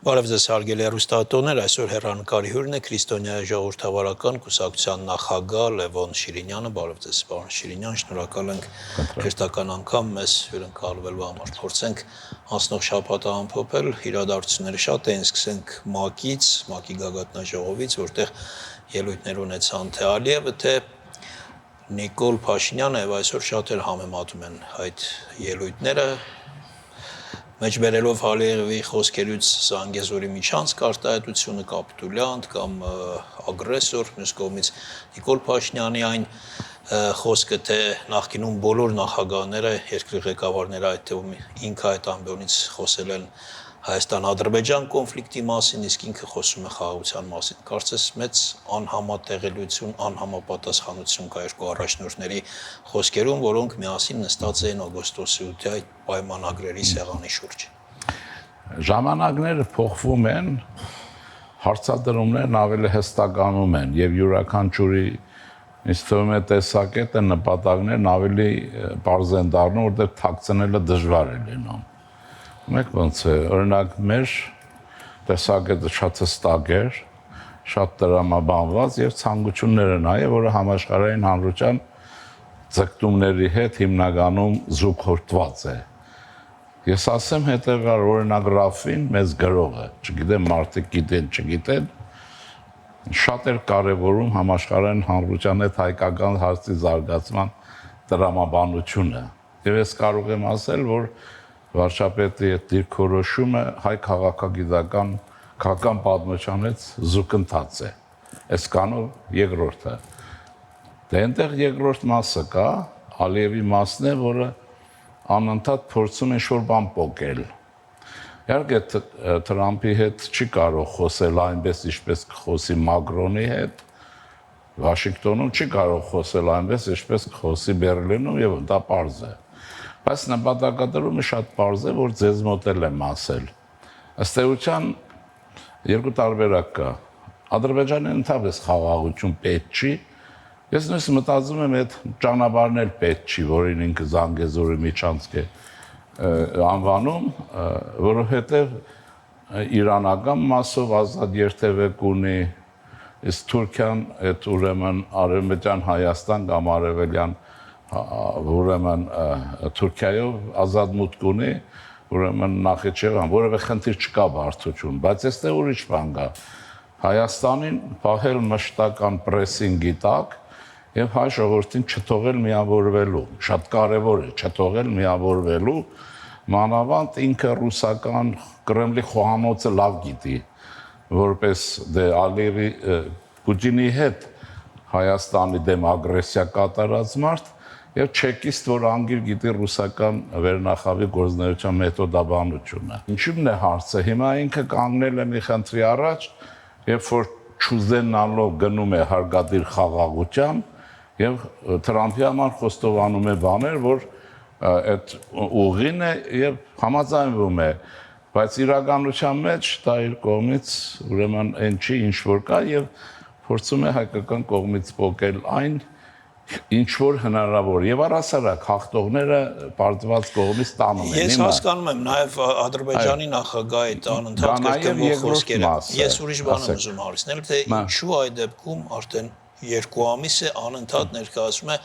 Բարև ձեզ հարգելի հեռուստատոներ, այսօր հեռանկարի հյուրն է Քրիստոնյայի ժողովրդավարական կուսակցության նախագահ Լևոն Շիրինյանը։ Բարև ձեզ, պարոն Շիրինյան, շնորհակալ ենք հերթական անգամ մեզ հյուրընկալվելու համար։ Փորձենք անցնող շաբաթը ամփոփել, իրադարձությունները շատ էին, սկսենք ՄԱԿ-ի գագաթնաժողովից, որտեղ ելույթներ ունեցան թե Ալիևը, թե Նիկոլ Փաշինյանը, եւ այսօր շատեր համեմատում են այդ ելույթները։ Մեջբերելով Ալիևի խոսքերից Զանգեզուրի միջանցք արտահայտությունը, կապիտուլյանտ կամ ագրեսոր, մյուս կողմից Նիկոլ Փաշինյանի այն խոսքը, թե նախկինում բոլոր նախագահները, երկրի ղեկավարները, այդ թվում ինքը այդ ամբիոնից խոսել են Հայաստան-Ադրբեջան կոնֆլիկտի մասին, իսկ ինքը խոսում է խաղաղության մասին։ Կարծես մեծ անհամատեղելիություն, անհամապատասխանություն կա երկու առաջնորդների խոսքերում, որոնք միասին նստած էին օգոստոսի 8-ի այդ պայմանագրերի սեղանի շուրջ։ Ժամանակները փոխվում են, հարցադրումներն ավելի հստականում են եւ յուրաքանչյուրի ինձ թվում է տեսակետը նպատակներն ավելի պարզ են դառնում, որտեղ թաքցնելը դժվար է լինում։ Մեկ ոնց է, օրինակ մեր տեսակետը շատ հստակ էր, շատ տրամաբանված եւ ցանկությունները նաեւ, որը համաշխարհային հանրության ձգտումների հետ հիմնականում զուգորդված է։ Ես ասեմ հետեւյալ, օրինակ Ռաֆին մեծ գրողը, չգիտեմ մարդիկ գիտեն, չգիտեն, շատ էր կարևորում համաշխարհային հանրության հետ հայկական հարցի զարգացման տրամաբանությունը։ Եվ ես կարող եմ ասել, որ վարչապետի այդ դիրքորոշումը հայ քաղաքագիտական պատմության հետ զուգընթաց է։ Այս կանով երկրորդը։ Դե այնտեղ երկրորդ մասը կա, Ալիևի մասն է, որը անընդհատ փորձում է ինչ-որ բան պոկել։ Իհարկե Թրամփի հետ չի կարող խոսել այնպես, ինչպես կխոսի Մակրոնի հետ, Վաշինգտոնում չի կարող խոսել այնպես, ինչպես կխոսի Բերլինում, եւ դա պարզ է։ Բայց նպատակադրումը շատ պարզ է, որ ձեզ մոտել եմ ասել։ Ըստ էության երկու տարբերակ կա։ Ադրբեջանը ընդհանրապես խաղաղություն պետք չի։ Ես նույնիսկ մտածում եմ, այդ ճանապարհն էլ պետք չի, որին ինքը Զանգեզուրի միջանցք է անվանում, որովհետև իրանական մասով ազատ երթևեք ունի, իսկ Թուրքիան այդ ուրեմն արևմտյան Հայաստան կամ արևելյան ուրեմն Թուրքիայով ազատ մուտք ունի, ուրեմն Նախիջևան, որևէ խնդիր չկա բարդություն, բայց այստեղ ուրիշ բան կա։ Հայաստանին պահել մշտական պրեսինգի տակ եւ հայ ժողովրդին չթողել միավորվելու, շատ կարեւոր է չթողել միավորվելու, մանավանդ ինքը ռուսական Կրեմլի խոհանոցը լավ գիտի, որպես դե Ալիևի Պուտինի հետ Հայաստանի դեմ ագրեսիա կատարած մարդ եւ չեկիստ, որ անգիր գիտի ռուսական վերնախավի գործնեության մեթոդաբանությունը։ Ինչու՞մն է հարցը։ Հիմա ինքը կանգնել է մի խնդրի առաջ, երբ որ չուզենալով գնում է հարգադիր խաղաղության եւ Թրամփի համար խոստովանում է բաներ, որ այդ ուղին է եւ համաձայնվում է, բայց իրականության մեջ դա իր կողմից ուրեմն այն չի, ինչ որ կա եւ փորձում է հայկական կողմից փոկել այն, ինչ որ հնարավոր եւ առասարակ հաղթողները պարտված կողմից տանում են։ Ես հասկանում եմ նաեւ Ադրբեջանի նախագահի անընդհատ կրկնվող խոսքերը։ Ես ուրիշ բան եմ ուզում հարցնել, թե ինչու այդ դեպքում արդեն 2 ամիս է անընդհատ ներկայացում է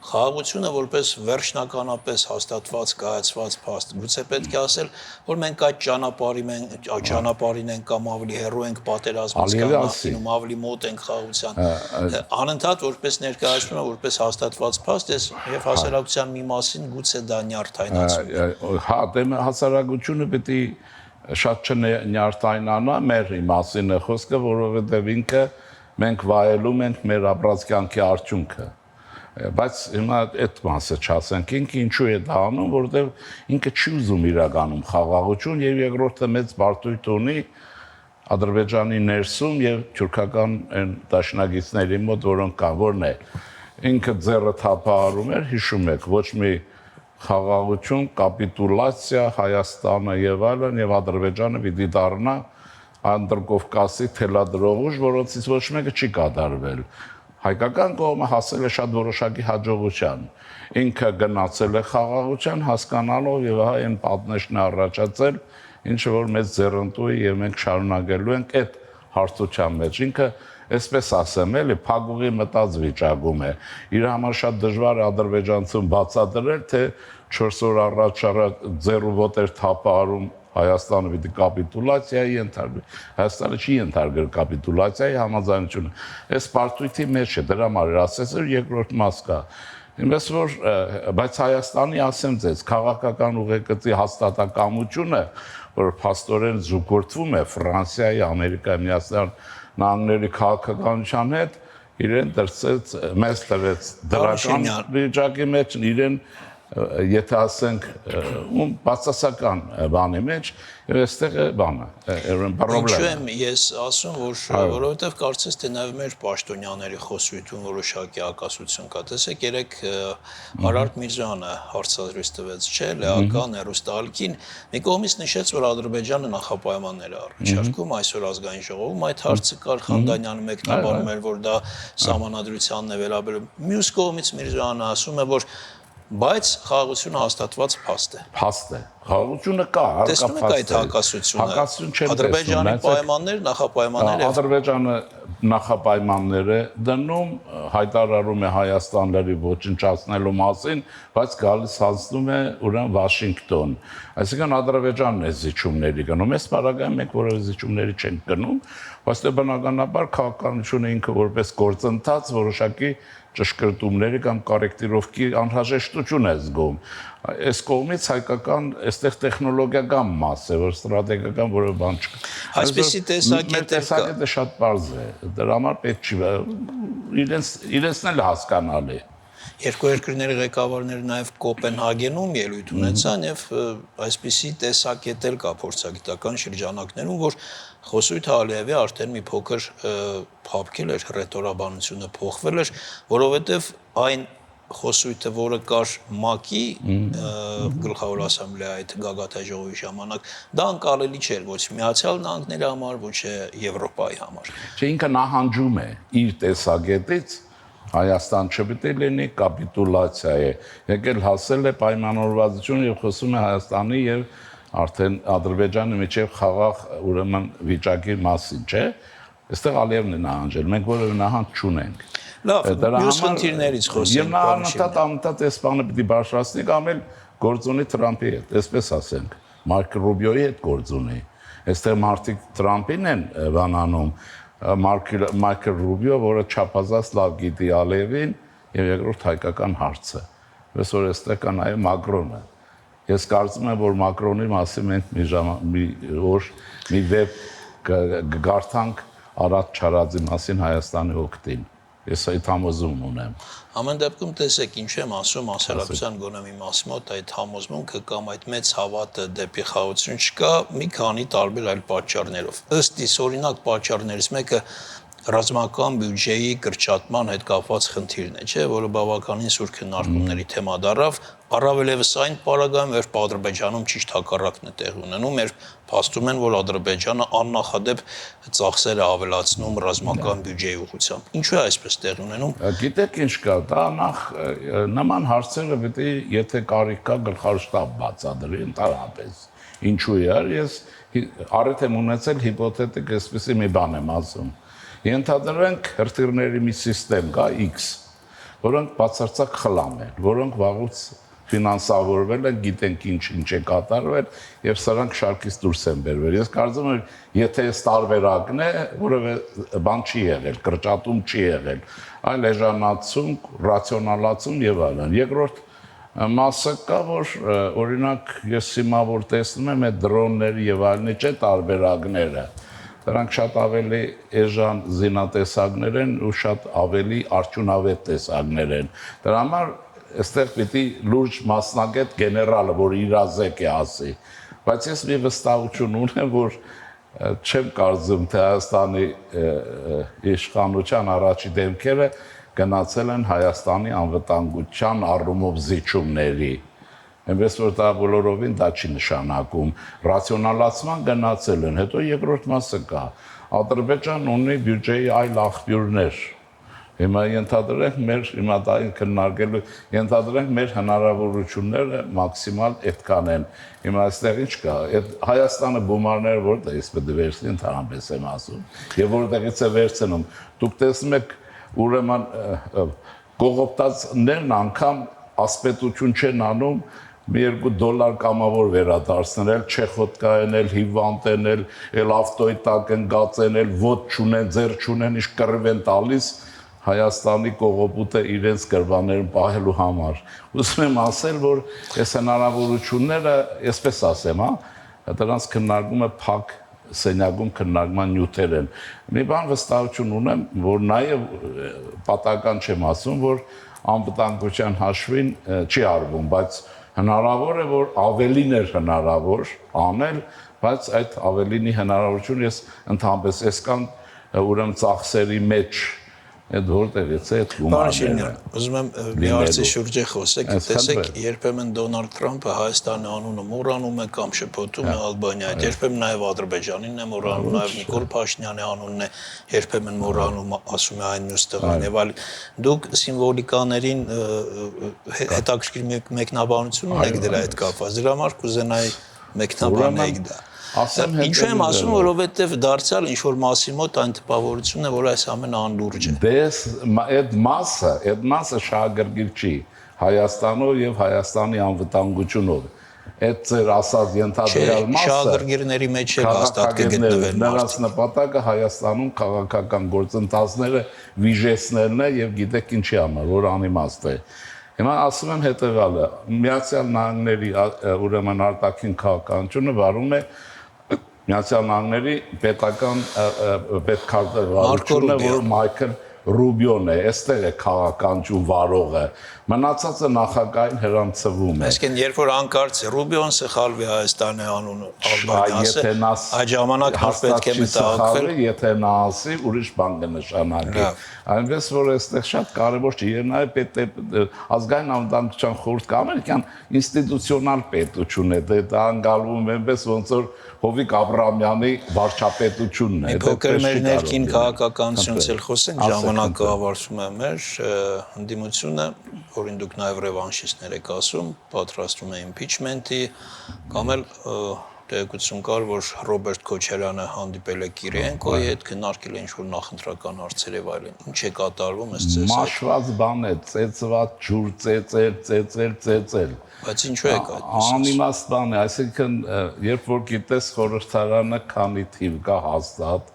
խաղաղությունը որպես վերջնականապես հաստատված, կայացված փաստ։ Գուցե պետք է ասել, որ մենք այդ ճանապարհին ենք կամ ավելի հեռու ենք պատերազմից կամ նախինում ավելի մոտ ենք խաղաղության։ Անընդհատ որպես ներկայացնում է որպես հաստատված փաստ, եւ հասարակության մի մասին գուցե դա նյարդայնացնում։ Հա, դե հասարակությունը պետք է շատ չնյարդայնանա, մեր մասին է խոսքը, որովհետեւ ինքը մենք վայելում ենք մեր ապրած կյանքի արդյունքը։ Բայց հիմա այդ մասը չասենք, ինքը ինչու է դա անում, որովհետև ինքը չի ուզում իրականում խաղաղություն եւ երկրորդը մեծ բարդույթ ունի Ադրբեջանի ներսում եւ թուրքական այն դաշնակիցների մոտ, որոնք կան, որն է ինքը ձեռը թափահարում էր, հիշում եք, ոչ մի խաղաղություն, կապիտուլյացիա Հայաստանը եւ այլն եւ Ադրբեջանը պիտի դառնա Անդրկովկասի թելադրողուժ, որոնցից ոչ մեկը չի կատարվել։ Հայկական կողմը հասել է շատ որոշակի հաջողության։ Ինքը գնացել է խաղաղության, հասկանալով եւ այն պատնեշն է առաջացել, ինչը որ մեծ ձեռնտու է եւ մենք շարունակելու ենք այդ հարցության մեջ։ Ինքը այսպես ասեմ, էլի փագուղի մտած վիճակում է։ Իր համար շատ դժվար է ադրբեջանցուն բացատրել, թե 4 օր առաջ ձեռու ոտեր թափարում Հայաստանը պիտի կապիտուլյացիայի ենթարկվի։ Հայաստանը չի ենթարկել կապիտուլյացիայի համաձայնությունը։ Այս պարտույտի մեջ է, դրա համար ասես որ երկրորդ մաս կա։ Ինձ որ բայց Հայաստանի ասեմ ձեզ քաղաքական ուղեկցի հաստատակամությունը, որ փաստորեն զուգորդվում է Ֆրանսիայի, Ամերիկայի Միացյալ Նահանգների քաղաքականության հետ, իրեն դրսեց մեծ տվեց դրական վիճակի մեջ, իրեն եթե ասենք բացասական բանի մեջ, եւ այստեղ է բանը, պրոբլեմ։ Ինչու եմ ես ասում, որ որովհետեւ կարծես թե նաեւ մեր պաշտոնյաների խոսույթում որոշակի ակասություն կա։ Տեսեք, երեք Արարատ Միրզոյանը հարցազրույց տվեց, չէ՞, լեական հեռուստաալիքին, մի կողմից նշեց, որ Ադրբեջանը նախապայմաններ է առաջարկում այսօր ազգային ժողովում, այդ հարցը կար Խանդանյանը մեկնաբանում էր, որ դա սահմանադրությանն է վերաբերում։ Մյուս կողմից Միրզոյանը ասում է, որ բայց խաղաղությունը հաստատված փաստ է։ Փաստ է։ Խաղաղությունը կա, տեսնում եք այդ հակասությունը։ Հակասություն չեմ տեսնում։ Ադրբեջանի պայմաններ, նախապայմաններ։ Ադրբեջանը նախապայմաններ է դնում, հայտարարում է Հայաստանների ոչնչացնելու մասին, բայց գալիս հասնում է ուրեմն Վաշինգտոն։ Այսինքն Ադրբեջանն է զիջումների գնում։ Այս պարագայում մենք որևէ զիջումների չենք գնում, բայց դե բնականաբար քաղաքականությունը ինքը որպես գործընթաց որոշակի ճշգրտումների կամ կորեկտիրովքի անհրաժեշտություն է զգում։ Այս կողմից հայկական այստեղ տեխնոլոգիական մաս է, որ ստրատեգիական որևէ բան չկա։ Այսպեսի տեսակետը շատ པարզ է։ Դրա համար պետք չի իրենցն էլ հասկանալի։ Երկու երկրների ղեկավարները նաև Կոպենհագենում ելույթ ունեցան եւ այսպիսի տեսակետ էլ կա փորձագիտական շրջանակներում, որ խոսույթը Ալիևի արդեն մի փոքր փափկել էր, ռետորաբանությունը փոխվել էր, որովհետեւ այն խոսույթը, որը կար ՄԱԿ-ի գլխավոր ասամբլեայի գագաթայի ժողովի ժամանակ, դա անկարելի չէր ոչ Միացյալ Նահանգների համար, ոչ Եվրոպայի համար։ Չէ, ինքը նահանջում է իր տեսակետից Հայաստան չպիտի լինի, կապիտուլյացիա է։ Եկել հասել է պայմանավորվածություն եւ խոսում է Հայաստանի եւ արդեն Ադրբեջանի միջև խաղաղ ուրեմն վիճակի մասին, չէ՞։ Այստեղ Ալիևն է նահանջել, մենք որևէ նահանջ չունենք։ Լավ, մյուս խնդիրներից խոսենք։ Եվ նա անընդհատ այս բանը պիտի բարձրացնի կամ էլ գործունի Թրամփի հետ, այսպես ասենք, Մարկ Ռուբիոյի հետ գործունի։ Այստեղ մարդիկ Թրամփին են բանանում, Մայքլ Ռուբիո, որը չափազանց լավ գիտի Ալիևին եւ երկրորդ հայկական հարցը։ Այսօր այստեղ կա նաեւ Մակրոնը։ Ես կարծում եմ, որ Մակրոնի մասին մենք մի վեբ կգարթանք Արադ Չարաձի մասին Հայաստանի օգտին։ Ես այդ համոզում ունեմ։ Ամեն դեպքում տեսեք, ինչ եմ ասում, հասարակության գոնե մի մասի մոտ այդ համոզմունքը կամ այդ մեծ հավատը դեպի խաղաղություն չկա մի քանի տարբեր այլ պատճառներով։ Ըստ իս օրինակ պատճառներից մեկը ռազմական բյուջեի կրճատման հետ կապված խնդիրն է, չէ, որը բավականին սուր քննարկումների թեմա դառավ, առավել եւս այն պարագայում, որ Ադրբեջանում ճիշտ հակառակն է տեղի ունենում, էր փաստում են, որ Ադրբեջանը աննախադեպ ծախսեր է ավելացնում ռազմական բյուջեի ուղղությամբ։ Ինչու է այսպես տեղի ունենում։ Գիտեք ինչ կա, դա նախ նման հարցերը պետք է, եթե կարիք կա, գլխավոր շտաբ բացատրի ընդհանրապես։ Ինչու է, ես առիթ եմ ունեցել հիպոթետիկ այսպեսի մի բան եմ ասում։ Ենթադրենք հրթիռների մի սիստեմ կա X, որոնք բացարձակ խլամ են, որոնք վաղուց ֆինանսավորվել են, գիտենք ինչ է կատարվել եւ սրանք շարքից դուրս են բերվել։ Ես կարծում եմ, եթե այս տարբերակն է, որևէ բան չի եղել, կրճատում չի եղել, այլ էժանացում, ռացիոնալացում եւ այլն։ Երկրորդ մասը կա, որ օրինակ ես հիմա որ տեսնում եմ այդ դրոնների եւ այլնի չէ տարբերակները, դրանք շատ ավելի էժան զինատեսակներ են ու շատ ավելի արդյունավետ տեսակներ են։ Դրա համար այստեղ պիտի լուրջ մասնագետ գեներալը, որ իրազեկ է ասի, բայց ես մի վստահություն ունեմ, որ չեմ կարծում, թե Հայաստանի իշխանության առաջի դեմքերը գնացել են Հայաստանի անվտանգության առումով զիջումների։ Այնպես որ դա բոլորովին դա չի նշանակում, ռացիոնալացման գնացել են, հետո երկրորդ մասը կա, Ադրբեջանն ունի բյուջեի այլ աղբյուրներ, Հիմա ենթադրենք մեր հիմա դա քննարկելու ենթադրենք մեր հնարավորությունները մաքսիմալ այդքան են։ Հիմա այստեղ ինչ կա։ Այդ Հայաստանը գումարները որտեղից պետք է վերցնի ընդհանրապես եմ ասում։ Եվ որտեղից է վերցնում։ Դուք տեսնում եք ուրեմն կողոպտածներն անգամ ասպետություն չեն անում $2 կամավոր վերադարձնել, չեխոտկա ենել, հիվանդ ենել, էլ ավտոյի տակ են գացել, ոտ չունեն, ձեր չունեն, իշ կռիվ են տալիս Հայաստանի կողոպուտը իրենց կրվաներն պահելու համար։ Ուզում եմ ասել, որ այս հնարավորությունները, այսպես ասեմ, դրանց քննարկումը փակ սենյակում քննարկման նյութեր են։ Մի բան վստահություն ունեմ, որ նաև պատահական չեմ ասում, որ անվտանգության հաշվին չի արվում, բայց հնարավոր է, որ ավելին էր հնարավոր անել, բայց այդ ավելինի հնարավորություն ես ընդհանրապես այսքան ուրեմն ծախսերի մեջ այդ որտեղից է այդ գումարները։ Ուզում եմ մի հարցի շուրջ խոսեք, տեսեք, երբեմն Դոնալդ Թրամփը Հայաստանի անունը մոռանում է կամ շփոթում է Ալբանիայից, երբեմն նաև Ադրբեջանին է մոռանում, նաև Նիկոլ Փաշինյանի անունն է երբեմն մոռանում, ասում է այն մյուս տղան եւ այլ։ Դուք սիմվոլիկաներին հետաքրքիր մեկնաբանություն ունեք դրա հետ կապված։ Դրա համար կուզենայի մեկնաբանեիք դա։ Ինչու եմ ասում, որովհետև դարձյալ ինչ-որ մասի մոտ այն տպավորությունն է, որ այս ամենը անլուրջ է։ Դες այդ մասը շահագրգիռ չի Հայաստանով եւ Հայաստանի անվտանգությունով։ Այդ ձեր ասած ենթադրյալ մասը շահագրգիռների մեջ է հաստատ կգտնվել։ Նրանց նպատակը Հայաստանում քաղաքական գործընթացները վիժեցնելն է եւ գիտեք ինչի համար, որ անիմաստ է։ Հիմա ասում եմ հետեւյալը. Միացյալ Նահանգների ուրեմն արտաքին քաղաքականությունը վարում է Միացյալ Նահանգների պետական պետքարտուղարությունը, որ Մայքլ Ռուբիոն է, այստեղ է քաղաքականություն վարողը, մնացածը նախագահային հրանցվում է։ Այսինքն, երբ որ անկարծ Ռուբիոն սխալվի Հայաստանի անունը Ալբանիասը, այդ ժամանակ որ պետք է մտահոգվել, եթե նա ասի, ուրիշ բան կնշանակի։ Այնպես որ այստեղ շատ կարևոր չէ, եւ նաեւ պետք է ազգային անվտանգության խորհուրդ կամ ամերիկյան ինստիտուցիոնալ պետություն է, դա անգալվում է այնպես ոնց որ Հովիկ Աբրամյանի վարչապետությունն է։ Փոքր մեր ներքին քաղաքականությունից էլ խոսենք, ժամանակը ավարտվում է մեր ընդդիմությունը, որին դուք նաև ռևանշիստներ եք ասում, պատրաստում է impeachment-ի, կամ էլ տեղեկություն կար, որ Ռոբերտ Քոչարյանը հանդիպել է Կիրիենկոյի հետ, քննարկել է ինչ-որ նախընտրական հարցեր եւ այլն։ Ինչ է կատարվում ըստ ձեզ։ Մաշված բան է, ծեծված ջուր, ծեծել։ Բայց ինչու եք այդպես։ Անիմաստ բան է, այսինքն երբ որ գիտես խորհրդարանը քանի թիվ կա հաստատ,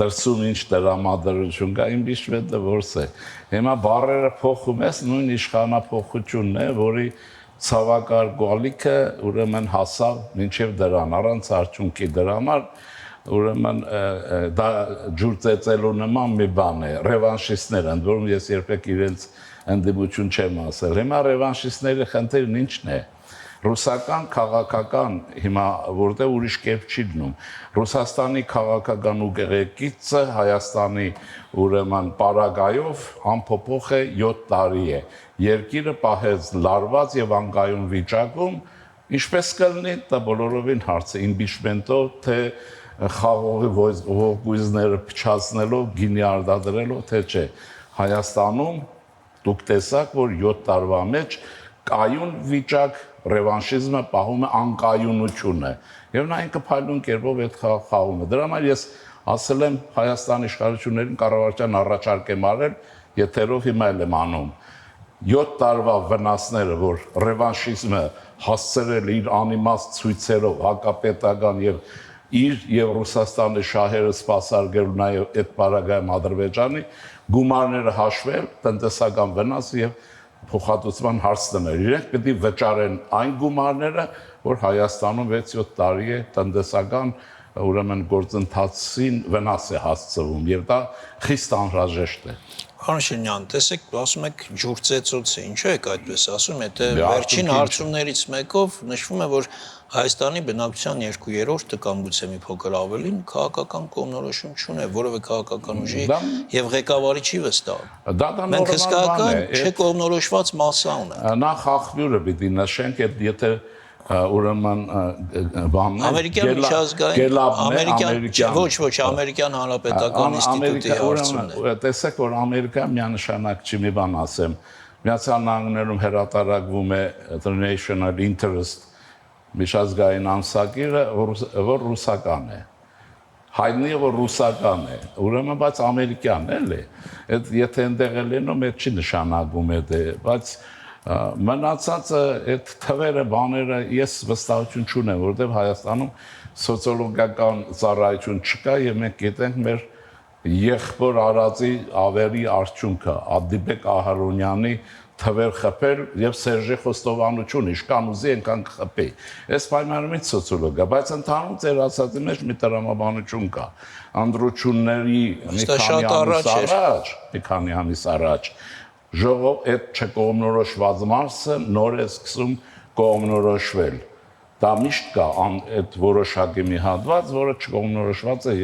դրսում ինչ դրամատրություն կա, impeachment-ը որս է։ Հիմա բառերը փոխում ես, նույն իշխանափոխությունն է, որի ցավակար գալիքը ուրեմն հասավ մինչև դրան, առանց արդյունքի դրա համար ուրեմն դա ջուր ծեծելու նման մի բան է, ռևանշիստներ, ընդ որում ես երբեք իրենց ընդդիմություն չեմ ասել։ Հիմա ռևանշիստների խնդիրն ինչն է։ Ռուսական քաղաքական հիմա որտեղ ուրիշ կերպ չի դնում։ Ռուսաստանի քաղաքական ուղեկիցը Հայաստանի ուրեմն պարագայով անփոփոխ է 7 տարի է։ Երկիրը պահեց լարված եւ անկայուն վիճակում, ինչպես կլինի, դա բոլորովին հարց է impeachment-ով, թե խաղողի ողբույզները փչացնելով, գինի արտադրելով, թե չէ։ Հայաստանում դուք տեսաք, որ 7 տարվա մեջ կայուն վիճակ ռևանշիզմը պահում է անկայունությունը եւ նա ինքը փայլուն կերպով այդ խաղում է։ Դրա համար ես ասել եմ Հայաստանի իշխանություններին կառավարության առաջարկ եմ արել, եթերով հիմա էլ եմ անում։ 7 տարվա վնասները, որ ռևանշիզմը հասցրել իր անիմաստ ցույցերով հակապետական եւ Ռուսաստանի շահերը սպասարկելու նաեւ այդ պարագայում Ադրբեջանի գումարները հաշվել, տնտեսական վնաս եւ փոխհատուցման հարց դնել։ Իրենք պետք է վճարեն այն գումարները, որ Հայաստանում 6-7 տարի է տնտեսական ուրեմն գործընթացին վնաս է հասցվում եւ դա խիստ անհրաժեշտ է։ Փաշինյան, տեսեք, ասում եք ջուր ծեծոց է, ինչու եք այդպես ասում, եթե վերջին հարցումներից մեկով նշվում է, որ Հայաստանի բնակչության 2/3-ը կամ գուցե մի փոքր ավելին քաղաքական կողմնորոշում չունի, որևէ քաղաքական ուժի եւ ղեկավարի չի վստահում։ Մենք հսկայական չկողմնորոշված մասսա ունենք։ Նախ աղբյուրը պիտի նշենք, եթե ուրեմն բանն ամերիկյան միջազգային ամերիկյան հանրապետական ինստիտուտի հարցումն է։ Տեսեք, որ Ամերիկան միանշանակ չի մի բան ասեմ, Միացյալ Նահանգներում հրատարակվում է the national interest միջազգային ամսագիրը, որ ռուսական է։ Հայտնի է, որ ռուսական է, ուրեմն բայց ամերիկյան էլի, եթե ընդեղ է լինում, այդ չի նշանակում է դե, բայց մնացածը այդ թվերը, բաները ես վստահություն չունեմ, որովհետև Հայաստանում սոցիոլոգիական ծառայություն չկա եւ մենք գիտենք մեր եղբոր Արածի ավերի արդյունքը, Ադիբեկ Ահարոնյանի թվեր խփել եւ Սերժի Խոստովանություն իշքան ուզի այնքան կխփի։ Այս պայմաններում ինչ սոցիոլոգիա, բայց ընդհանուր ձեր ասածի մեջ մի տրամաբանություն կա։ Անդրությունների մի քանի ամիս առաջ ժողով այդ չկողմնորոշված մասը նոր է սկսում կողմնորոշվել։ Դա միշտ կա այդ որոշակի մի հատված, որը չկողմնորոշված է։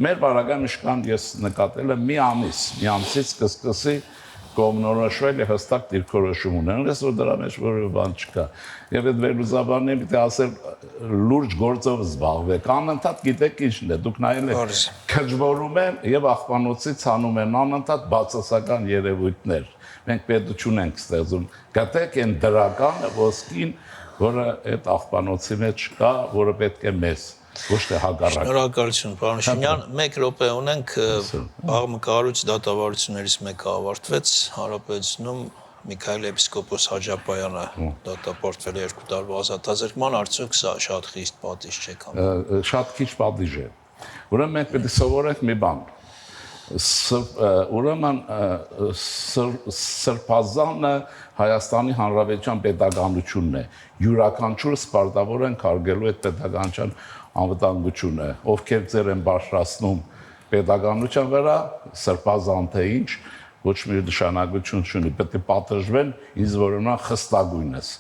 Մեր բարակայում իշքան ես նկատել եմ մի ամսից կսկսի կողմնորոշվել է հստակ դիրքորոշում ունեն, ես որ դրա մեջ որևէ բան չկա։ Եվ այդ վերլուծաբանները պիտի ասել լուրջ գործով զբաղվեք, անընդհատ գիտեք ինչն է, դուք նայել եք քրջվորում են եւ աղբանոցից անում են անընդհատ բացասական երևույթներ։ Մենք պետություն ենք ստեղծում, գտեք այն դրականը ոսկին, որը այդ աղբանոցի մեջ կա, որը պետք է մեզ ոչ թե հակառակ։ Շնորհակալություն, պարոն Շինյան, 1 րոպե ունենք, աղմկահարույց դատավարություններից մեկը ավարտվեց, Հանրապետությունում Միքայել Էպիսկոպոս Հաջապայանը դատապարտվել է 2 տարվա ազատազրկման, արդյոք սա շատ խիստ պատիժ չէ կամ։ Շատ քիչ պատիժ է։ Ուրեմն մենք պետք է սովորենք մի բան։ Ուրեմն սրբազանը Հայաստանի Հանրապետության պետականությունն է։ Յուրաքանչյուրը սպարտավոր են քարգելու այդ պետականության անվտանգությունը, ովքեր ձեր են բարձրացնում պետականության վրա, սրբազան թե ինչ, ոչ մի նշանակություն չունի, պետք է պատժվեն ինձ որոնան խստագույնս,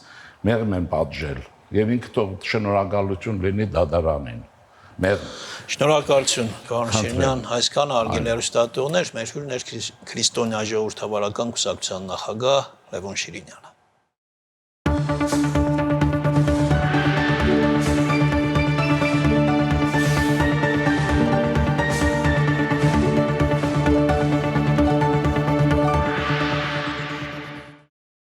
մեղմ են պատժել, եւ ինքը թող շնորհակալություն լինի դատարանին։ Շնորհակալություն, պարոն Շիրիմյան, այսքան հարգելի հեռուստատողներ, մեր հյուրն էր քրիստոնյա ժողովրդավարական կուսակցության նախագահ Լևոն Շիրիմյանը։